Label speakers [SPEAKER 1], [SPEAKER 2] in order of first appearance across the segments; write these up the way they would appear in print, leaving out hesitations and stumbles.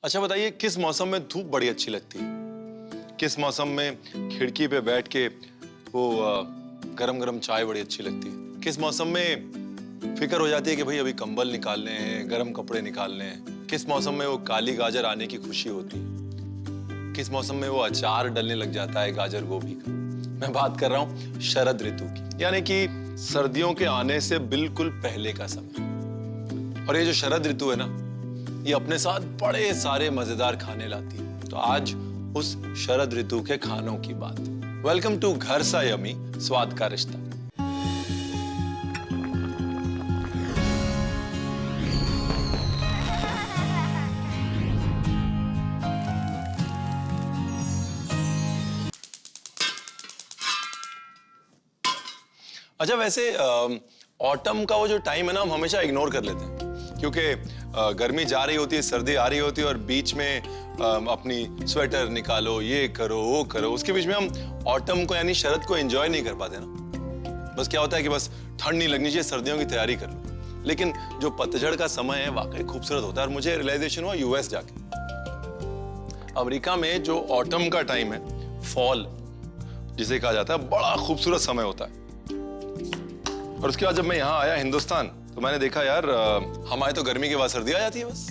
[SPEAKER 1] अच्छा बताइए, किस मौसम में धूप बड़ी अच्छी लगती है? किस मौसम में खिड़की पे बैठ के वो गरम गरम चाय बड़ी अच्छी लगती है? किस मौसम में फिक्र हो जाती है कि भाई अभी कंबल निकालने हैं, गरम कपड़े निकालने हैं? किस मौसम में वो काली गाजर आने की खुशी होती है? किस मौसम में वो अचार डलने लग जाता है गाजर गोभी का? मैं बात कर रहा हूँ शरद ऋतु की, यानी कि सर्दियों के आने से बिल्कुल पहले का समय। और ये जो शरद ऋतु है ना, ये अपने साथ बड़े सारे मजेदार खाने लाती है। तो आज उस शरद ऋतु के खानों की बात। वेलकम टू घर सा यमी, स्वाद का रिश्ता। अच्छा वैसे ऑटम का वो जो टाइम है ना, हम हमेशा इग्नोर कर लेते हैं क्योंकि गर्मी जा रही होती है, सर्दी आ रही होती है और बीच में अपनी स्वेटर निकालो, ये करो वो करो, उसके बीच में हम ऑटम को यानी शरद को एंजॉय नहीं कर पाते ना। बस क्या होता है कि बस ठंड नहीं लगनी चाहिए, सर्दियों की तैयारी कर लो। लेकिन जो पतझड़ का समय है वाकई खूबसूरत होता है। और मुझे रियलाइजेशन हुआ यूएस जाके, अमेरिका में जो ऑटम का टाइम है, फॉल जिसे कहा जाता है, बड़ा खूबसूरत समय होता है। और उसके बाद जब मैं यहाँ आया हिंदुस्तान, तो मैंने देखा यार हमारे तो गर्मी के बाद सर्दी आ जाती है बस।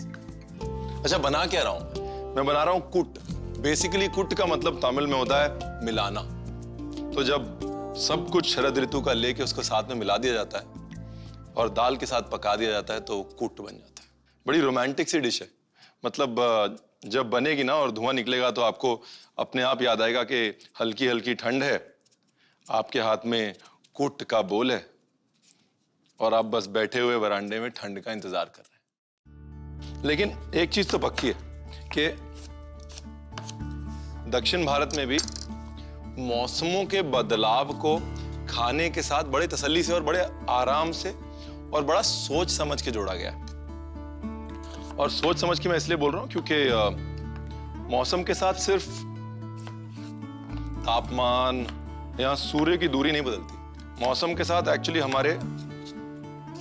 [SPEAKER 1] अच्छा बना क्या रहा हूँ मैं बना रहा हूँ कुट। बेसिकली कुट का मतलब तमिल में होता है मिलाना। तो जब सब कुछ शरद ऋतु का लेके उसको साथ में मिला दिया जाता है और दाल के साथ पका दिया जाता है तो कुट बन जाता है। बड़ी रोमांटिक सी डिश है। मतलब जब बनेगी ना और धुआं निकलेगा तो आपको अपने आप याद आएगा कि हल्की हल्की ठंड है, आपके हाथ में कुट का बोल है और आप बस बैठे हुए वरांडे में ठंड का इंतजार कर रहे हैं। लेकिन एक चीज तो पक्की है कि दक्षिण भारत में भी मौसमों के बदलाव को खाने के साथ बड़े तसल्ली से और बड़े आराम से और बड़ा सोच समझ के जोड़ा गया है। और सोच समझ के मैं इसलिए बोल रहा हूं क्योंकि मौसम के साथ सिर्फ तापमान या सूर्य की दूरी नहीं बदलती। मौसम के साथ एक्चुअली हमारे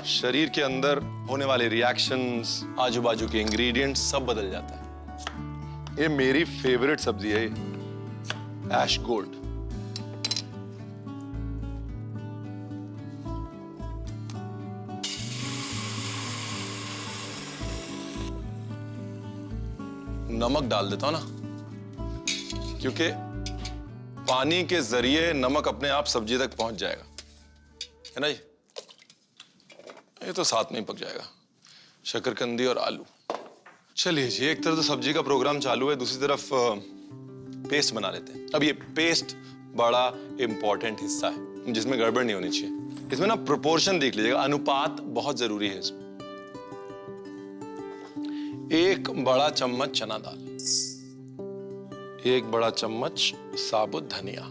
[SPEAKER 1] शरीर के अंदर होने वाले रिएक्शंस, आजू बाजू के इंग्रेडिएंट्स सब बदल जाता है। ये मेरी फेवरेट सब्जी है, ऐश गोल्ड। नमक डाल देता हूं ना, क्योंकि पानी के जरिए नमक अपने आप सब्जी तक पहुंच जाएगा, है ना जी? ये तो साथ में ही पक जाएगा, शकरकंदी और आलू। चलिए जी, एक तरफ तो सब्जी का प्रोग्राम चालू है, दूसरी तरफ पेस्ट बना लेते हैं। अब ये पेस्ट बड़ा इंपॉर्टेंट हिस्सा है जिसमें गड़बड़ नहीं होनी चाहिए। इसमें ना प्रोपोर्शन देख लीजिएगा, अनुपात बहुत जरूरी है इसमें। 1 बड़ा चम्मच चना दाल, 1 बड़ा चम्मच साबुत धनिया,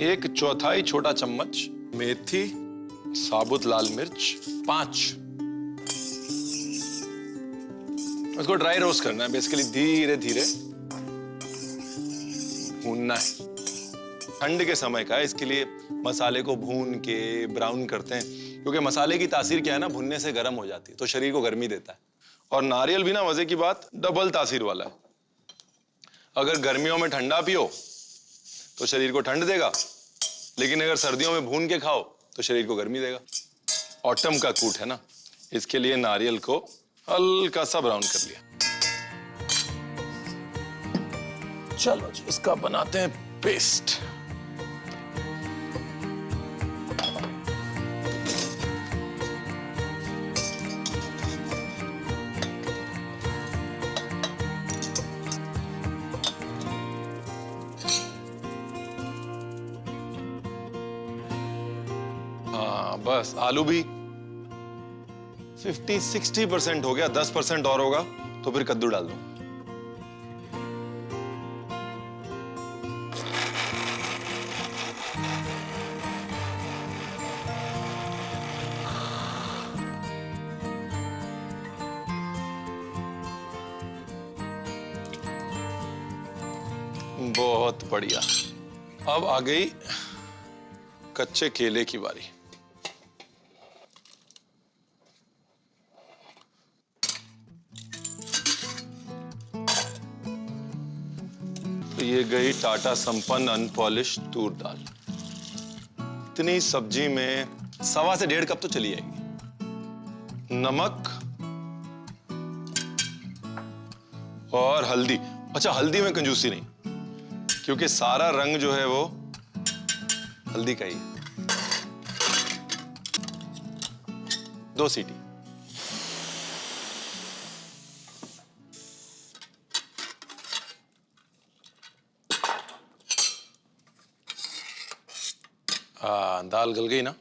[SPEAKER 1] 1/4 छोटा चम्मच मेथी, साबुत लाल मिर्च 5। उसको ड्राई रोस्ट करना है, बेसिकली धीरे धीरे भूनना है। ठंड के समय का है, इसके लिए मसाले को भून के ब्राउन करते हैं, क्योंकि मसाले की तासीर क्या है ना, भुनने से गर्म हो जाती है तो शरीर को गर्मी देता है। और नारियल भी ना, मजे की बात, डबल तासीर वाला है। अगर गर्मियों में ठंडा पियो तो शरीर को ठंड देगा, लेकिन अगर सर्दियों में भून के खाओ तो शरीर को गर्मी देगा। ऑटम का कूट है ना, इसके लिए नारियल को हल्का सा ब्राउन कर लिया। चलो जी, इसका बनाते हैं पेस्ट। हाँ बस, आलू भी 50-60% हो गया, 10% और होगा तो फिर कद्दू डाल दो। बहुत बढ़िया। अब आ गई कच्चे केले की बारी। ये गई टाटा संपन्न अनपॉलिश तूर दाल। इतनी सब्जी में 1.25 से 1.5 कप तो चली जाएगी। नमक और हल्दी। अच्छा, हल्दी में कंजूसी नहीं, क्योंकि सारा रंग जो है वो हल्दी का ही है। 2 सीटी। दाल गल गई ना,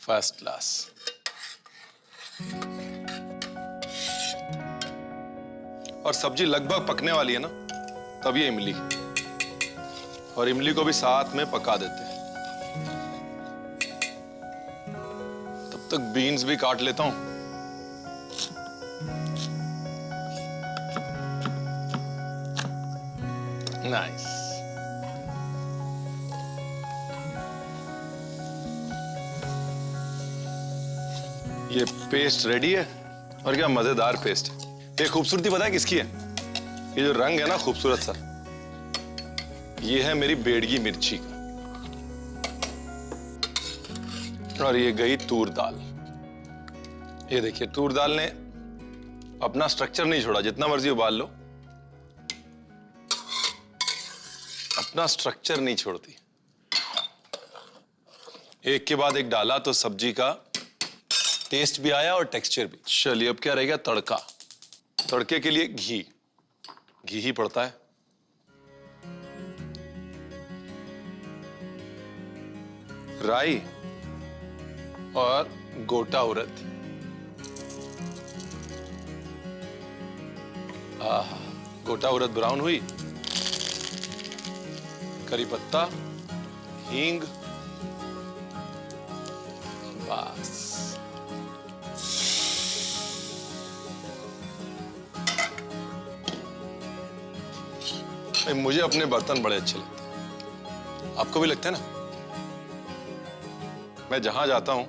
[SPEAKER 1] फर्स्ट क्लास। और सब्जी लगभग पकने वाली है ना, तब ये इमली, और इमली को भी साथ में पका देते हैं। तब तक बीन्स भी काट लेता हूं। नाइस। ये पेस्ट रेडी है, और क्या मजेदार पेस्ट है। ये खूबसूरती पता है किसकी है? ये जो रंग है ना खूबसूरत सा, ये है मेरी बेडगी मिर्ची का। और ये गई तूर दाल। ये देखिए, तूर दाल ने अपना स्ट्रक्चर नहीं छोड़ा, जितना मर्जी उबाल लो, अपना स्ट्रक्चर नहीं छोड़ती। एक के बाद एक डाला तो सब्जी का टेस्ट भी आया और टेक्सचर भी। चलिए, अब क्या रह गया? तड़का। तड़के के लिए घी ही पड़ता है। राई और गोटा उड़द। आहा, गोटा उड़द ब्राउन हुई, करी पत्ता, हींग, बस। मुझे अपने बर्तन बड़े अच्छे लगते हैं, आपको भी लगते हैं ना? मैं जहां जाता हूं,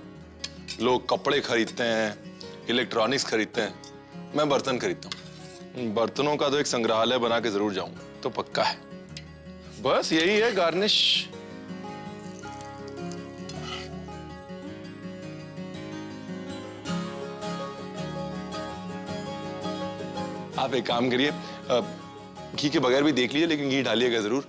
[SPEAKER 1] लोग कपड़े खरीदते हैं, इलेक्ट्रॉनिक्स खरीदते हैं, मैं बर्तन खरीदता हूं। बर्तनों का तो एक संग्रहालय बना के जरूर जाऊं तो पक्का है। बस यही है गार्निश। आप एक काम करिए, घी के बगैर भी देख लीजिए, लेकिन घी डालिएगा जरूर।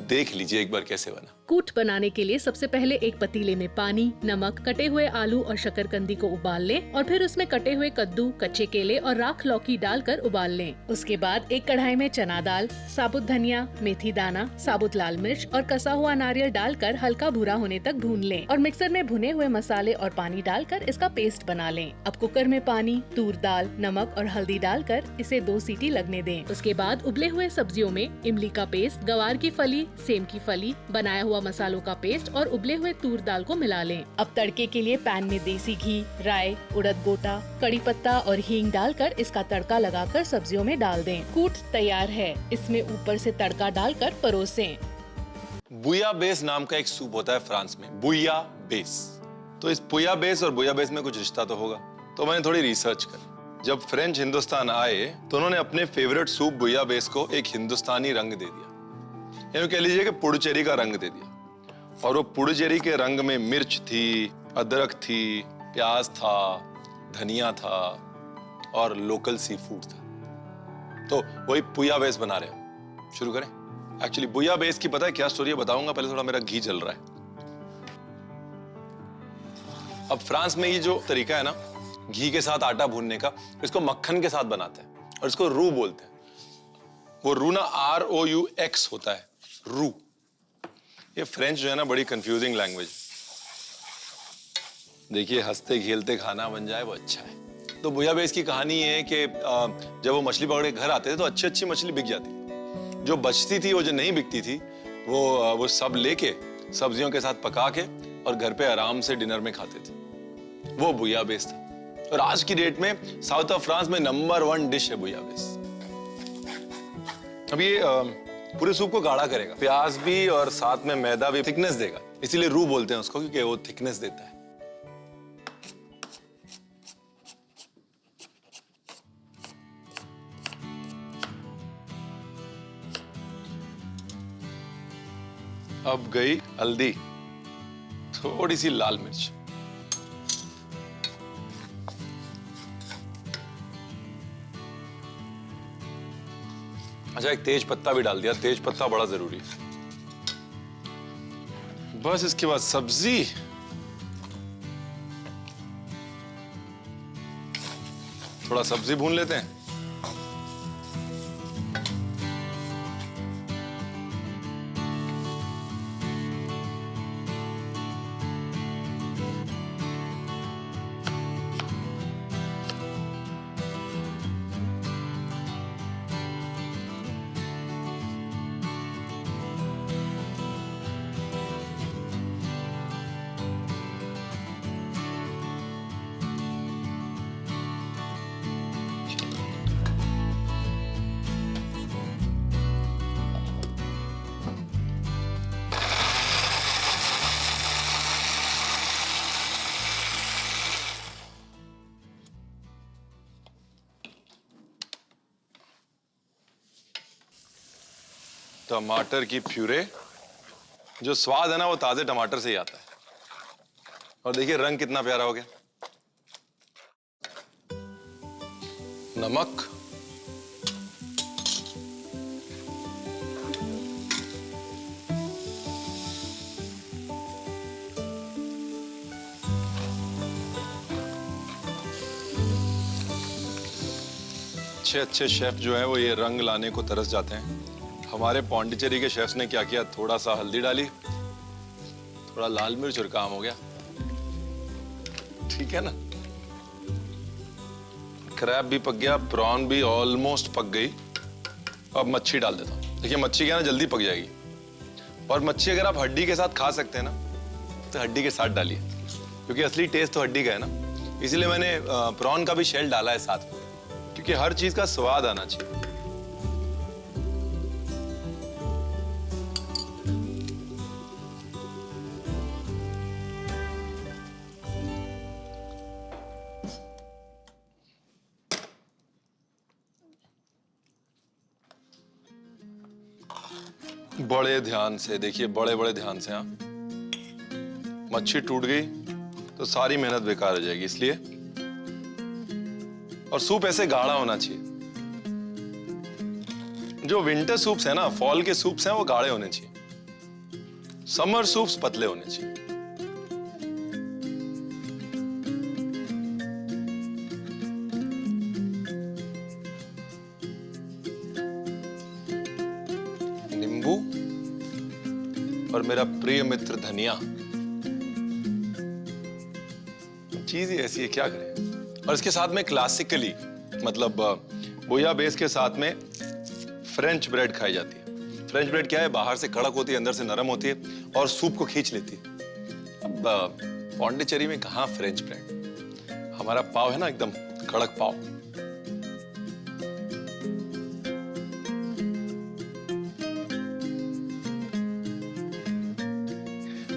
[SPEAKER 1] देख लीजिए एक बार कैसे बना।
[SPEAKER 2] कूट बनाने के लिए सबसे पहले एक पतीले में पानी, नमक, कटे हुए आलू और शकरकंदी को उबाल लें और फिर उसमें कटे हुए कद्दू, कच्चे केले और राख लौकी डालकर उबाल लें। उसके बाद एक कढ़ाई में चना दाल, साबुत धनिया, मेथी दाना, साबुत लाल मिर्च और कसा हुआ नारियल डालकर हल्का भूरा होने तक भून लें और मिक्सर में भुने हुए मसाले और पानी डालकर इसका पेस्ट बना लें। अब कुकर में पानी, तूर दाल, नमक और हल्दी डालकर इसे 2 सीटी लगने दें। उसके बाद उबले हुए सब्जियों में इमली का पेस्ट, गवार की फली, सेम की फली, बनाया हुआ मसालों का पेस्ट और उबले हुए तूर दाल को मिला लें। अब तड़के के लिए पैन में देसी घी, राई, उड़द गोटा, कड़ी पत्ता और हींग डालकर इसका तड़का लगाकर सब्जियों में डाल दें। कूट तैयार है, इसमें ऊपर से तड़का डालकर परोसें।
[SPEAKER 1] बुयाबेस नाम का एक सूप होता है फ्रांस में, बुयाबेस। तो इस बुयाबेस और बुयाबेस में कुछ रिश्ता तो होगा। तो मैंने थोड़ी रिसर्च करी। जब फ्रेंच हिंदुस्तान आए तो उन्होंने अपने फेवरेट सूप बुयाबेस को एक हिंदुस्तानी रंग दे दिया, यानी कह लीजिए कि पुडुचेरी का रंग दे दिया। और वो पुडुचेरी के रंग में मिर्च थी, अदरक थी, प्याज था, धनिया था और लोकल सी फूड था। तो वही बुयाबेस बना रहे हैं। शुरू करें? एक्चुअली बुयाबेस की पता है क्या स्टोरी है, बताऊंगा। पहले थोड़ा मेरा घी जल रहा है। अब फ्रांस में ये जो तरीका है ना घी के साथ आटा भूनने का, इसको मक्खन के साथ बनाते हैं और इसको रू बोलते हैं। वो रू ना ROUX होता है, रू। ये फ्रेंच जो है ना बड़ी कंफ्यूजिंग लैंग्वेज। देखिए, हंसते खेलते खाना बन जाए वो अच्छा है। तो बुयाबेस की कहानी ये है कि जब वो मछली पकड़ के घर आते थे तो अच्छी अच्छी मछली बिक जाती। जो बचती थी, वो जो नहीं बिकती थी, वो सब लेके सब्जियों के साथ पका के और घर पे आराम से डिनर में खाते थे। वो बुयाबेस था। और आज की डेट में साउथ ऑफ फ्रांस में नंबर 1 डिश है बुयाबेस। अब ये पूरे सूप को गाढ़ा करेगा, प्याज भी और साथ में मैदा भी थिकनेस देगा, इसीलिए रू बोलते हैं उसको, क्योंकि वो थिकनेस देता है। अब गई हल्दी, थोड़ी सी लाल मिर्च, अच्छा एक तेज पत्ता भी डाल दिया, तेज पत्ता बड़ा जरूरी है। बस इसके बाद सब्जी, थोड़ा सब्जी भून लेते हैं। टमाटर की प्यूरे, जो स्वाद है ना वो ताजे टमाटर से ही आता है। और देखिए रंग कितना प्यारा हो गया। नमक, अच्छे अच्छे शेफ जो है वो ये रंग लाने को तरस जाते हैं। हमारे पौंडीचेरी के शेफ्स ने क्या किया, थोड़ा सा हल्दी डाली, थोड़ा लाल मिर्च और काम हो गया। ठीक है ना। क्रैब भी पक गया, प्रॉन भी ऑलमोस्ट पक गई। अब मच्छी डाल देता हूँ। देखिए मच्छी क्या ना जल्दी पक जाएगी, और मच्छी अगर आप हड्डी के साथ खा सकते हैं ना तो हड्डी के साथ डालिए, क्योंकि असली टेस्ट तो हड्डी का है ना। इसीलिए मैंने प्रॉन का भी शेल डाला है साथ में, क्योंकि हर चीज का स्वाद आना चाहिए। बड़े ध्यान से देखिए, बड़े बड़े ध्यान से। हाँ, मच्छी टूट गई तो सारी मेहनत बेकार हो जाएगी, इसलिए। और सूप ऐसे गाढ़ा होना चाहिए। जो विंटर सूप्स है ना, फॉल के सूप्स हैं, वो गाढ़े होने चाहिए। समर सूप्स पतले होने चाहिए। नींबू और मेरा प्रिय मित्र धनिया। चीज ही ऐसी है, क्या करें। और इसके साथ में क्लासिकली, मतलब बोया बेस के साथ में फ्रेंच ब्रेड खाई जाती है। फ्रेंच ब्रेड क्या है, बाहर से कड़क होती है, अंदर से नरम होती है और सूप को खींच लेती है। अब पौंडीचेरी में कहाँ फ्रेंच ब्रेड, हमारा पाव है ना एकदम कड़क पाव।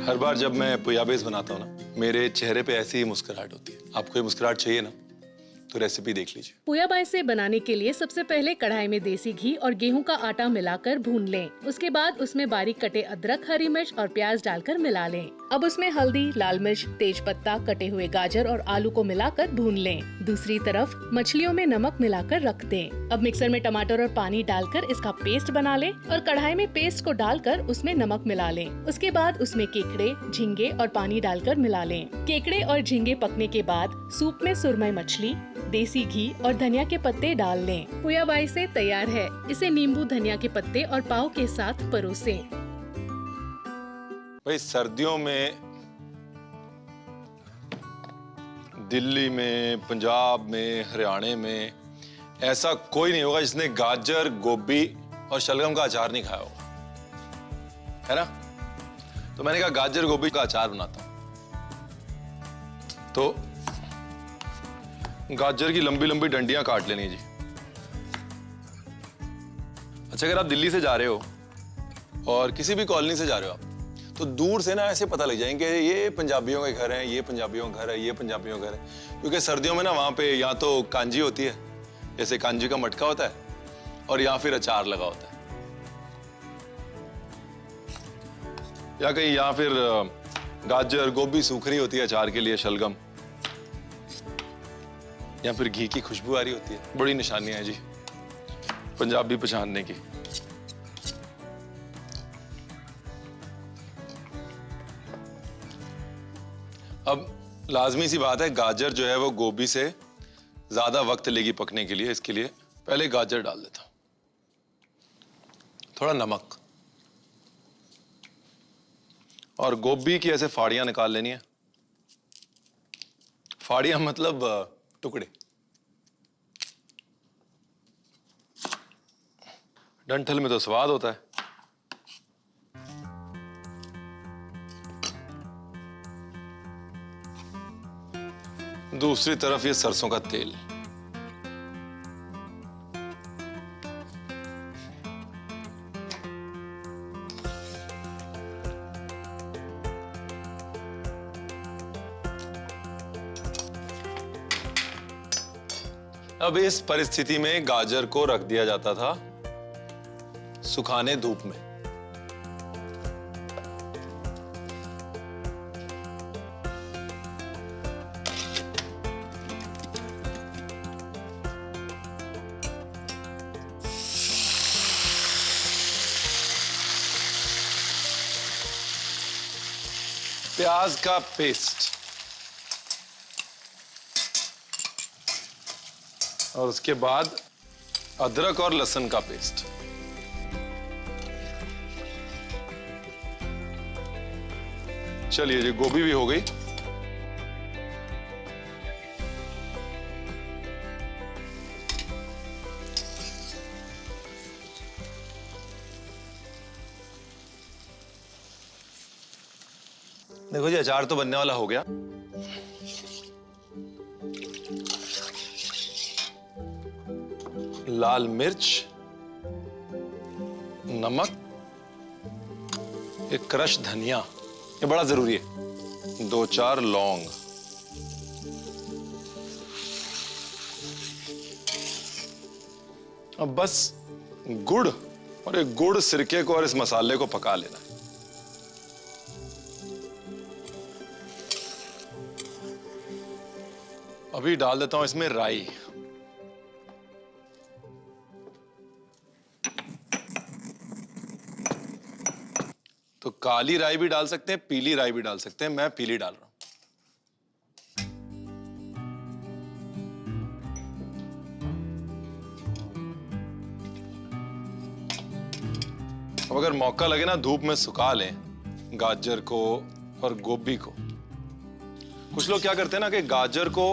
[SPEAKER 1] हर बार जब मैं पुयाबेस बनाता हूँ ना, मेरे चेहरे पे ऐसी ही मुस्कुराहट होती है। आपको ये मुस्कुराहट चाहिए ना, तो रेसिपी देख लीजिए।
[SPEAKER 2] पुयाबाइसे बनाने के लिए सबसे पहले कढ़ाई में देसी घी और गेहूं का आटा मिलाकर भून लें। उसके बाद उसमें बारीक कटे अदरक, हरी मिर्च और प्याज डालकर मिला लें। अब उसमें हल्दी, लाल मिर्च, तेज पत्ता, कटे हुए गाजर और आलू को मिलाकर भून लें। दूसरी तरफ मछलियों में नमक मिलाकर रख दें। अब मिक्सर में टमाटर और पानी डालकर इसका पेस्ट बना लें और कढ़ाई में पेस्ट को डालकर उसमें नमक मिला लें। उसके बाद उसमें केकड़े, झींगे और पानी डालकर मिला लें। केकड़े और झींगे पकने के बाद सूप में सुरमई मछली, देसी घी और धनिया के पत्ते डाल लें। पुयाबाइसे तैयार है। इसे नींबू, धनिया के पत्ते और पाव के साथ परोसें।
[SPEAKER 1] भाई सर्दियों में दिल्ली में, पंजाब में, हरियाणा में ऐसा कोई नहीं होगा जिसने गाजर, गोभी और शलगम का अचार नहीं खाया होगा, है ना। तो मैंने कहा गाजर गोभी का अचार बनाता हूं। तो गाजर की लंबी लंबी डंडियां काट लेनी जी। अच्छा, अगर आप दिल्ली से जा रहे हो और किसी भी कॉलोनी से जा रहे हो आप, तो दूर से ना ऐसे पता लग जाएंगे ये पंजाबियों के घर हैं, ये पंजाबियों का घर है, ये पंजाबियों का घर है। क्योंकि सर्दियों में ना वहाँ पे या तो कांजी होती है, जैसे कांजी का मटका होता है, और या फिर अचार लगा होता है। या कहीं, या फिर गाजर गोभी सूख रही होती है अचार के लिए, शलगम, या फिर घी की खुशबू आ रही होती है। बड़ी निशानियां हैं जी पंजाबी पहचानने की। अब लाजमी सी बात है, गाजर जो है वो गोभी से ज्यादा वक्त लेगी पकने के लिए। इसके लिए पहले गाजर डाल देता हूं, थोड़ा नमक, और गोभी की ऐसे फाड़ियां निकाल लेनी है। फाड़ियां मतलब टुकड़े। डंठल में तो स्वाद होता है। दूसरी तरफ ये सरसों का तेल। अब इस परिस्थिति में गाजर को रख दिया जाता था सुखाने धूप में। प्याज का पेस्ट और उसके बाद अदरक और लहसुन का पेस्ट। चलिए जी, गोभी भी हो गई। देखो जी, अचार तो बनने वाला हो गया। लाल मिर्च, नमक, एक क्रश धनिया, ये बड़ा जरूरी है, 2-4 लौंग, अब बस गुड़, और एक गुड़ सिरके को और इस मसाले को पका लेना है। अभी डाल देता हूं इसमें राई। तो काली राई भी डाल सकते हैं, पीली राई भी डाल सकते हैं, मैं पीली डाल रहा हूं। अब अगर मौका लगे ना, धूप में सुखा लें गाजर को और गोभी को। कुछ लोग क्या करते हैं ना कि गाजर को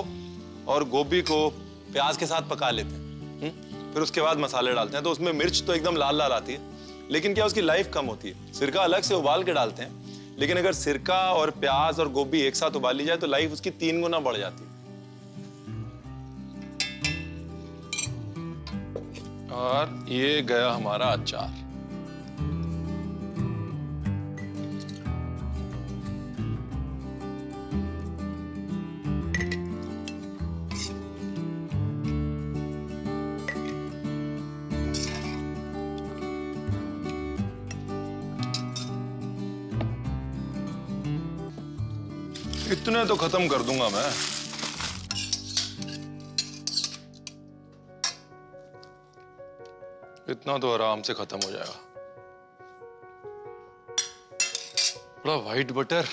[SPEAKER 1] और गोभी को प्याज के साथ पका लेते हैं, फिर उसके बाद मसाले डालते हैं, तो उसमें मिर्च तो एकदम लाल लाल आती है, लेकिन क्या उसकी लाइफ कम होती है। सिरका अलग से उबाल के डालते हैं, लेकिन अगर सिरका और प्याज और गोभी एक साथ उबाल ली जाए तो लाइफ उसकी 3 गुना बढ़ जाती है। और ये गया हमारा अचार। इतने तो खत्म कर दूंगा मैं। इतना तो आराम से खत्म हो जाएगा। बड़ा व्हाइट बटर,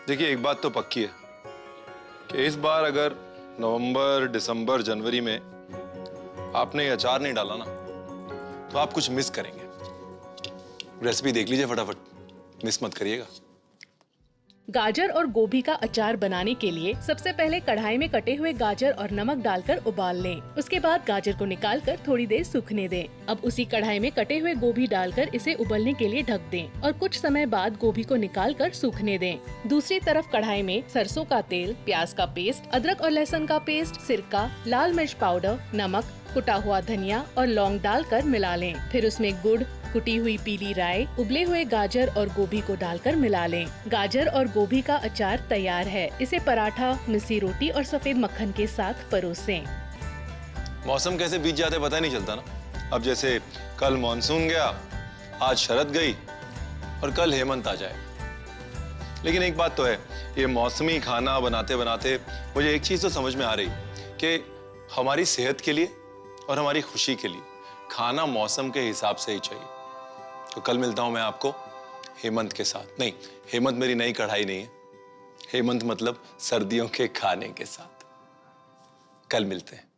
[SPEAKER 1] देखिए एक बात तो पक्की है कि इस बार अगर नवंबर, दिसंबर, जनवरी में आपने ये अचार नहीं डाला ना, तो आप कुछ मिस करेंगे। रेसिपी देख लीजिए फटाफट, मिस मत करिएगा।
[SPEAKER 2] गाजर और गोभी का अचार बनाने के लिए सबसे पहले कढ़ाई में कटे हुए गाजर और नमक डालकर उबाल लें। उसके बाद गाजर को निकालकर थोड़ी देर सूखने दें। अब उसी कढ़ाई में कटे हुए गोभी डालकर इसे उबलने के लिए ढक दें और कुछ समय बाद गोभी को निकालकर सूखने दें। दूसरी तरफ कढ़ाई में सरसों का तेल, प्याज का पेस्ट, अदरक और लहसुन का पेस्ट, सिरका, लाल मिर्च पाउडर, नमक, कुटा हुआ धनिया और लौंग डालकर मिला लें। फिर उसमें गुड़, कुटी हुई पीली राई, उबले हुए गाजर और गोभी को डालकर मिला लें। गाजर और गोभी का अचार तैयार है। इसे पराठा, मिस्सी रोटी और सफेद मक्खन के साथ परोसें।
[SPEAKER 1] मौसम कैसे बीत जाते पता नहीं चलता ना। अब जैसे कल मॉनसून गया, आज शरद गई और कल हेमंत आ जाए। लेकिन एक बात तो है, ये मौसमी खाना बनाते बनाते मुझे एक चीज तो समझ में आ रही कि हमारी सेहत के लिए और हमारी खुशी के लिए खाना मौसम के हिसाब से ही चाहिए। तो कल मिलता हूं मैं आपको हेमंत के साथ। नहीं, हेमंत मेरी नई कढ़ाई नहीं है, हेमंत मतलब सर्दियों के खाने के साथ। कल मिलते हैं।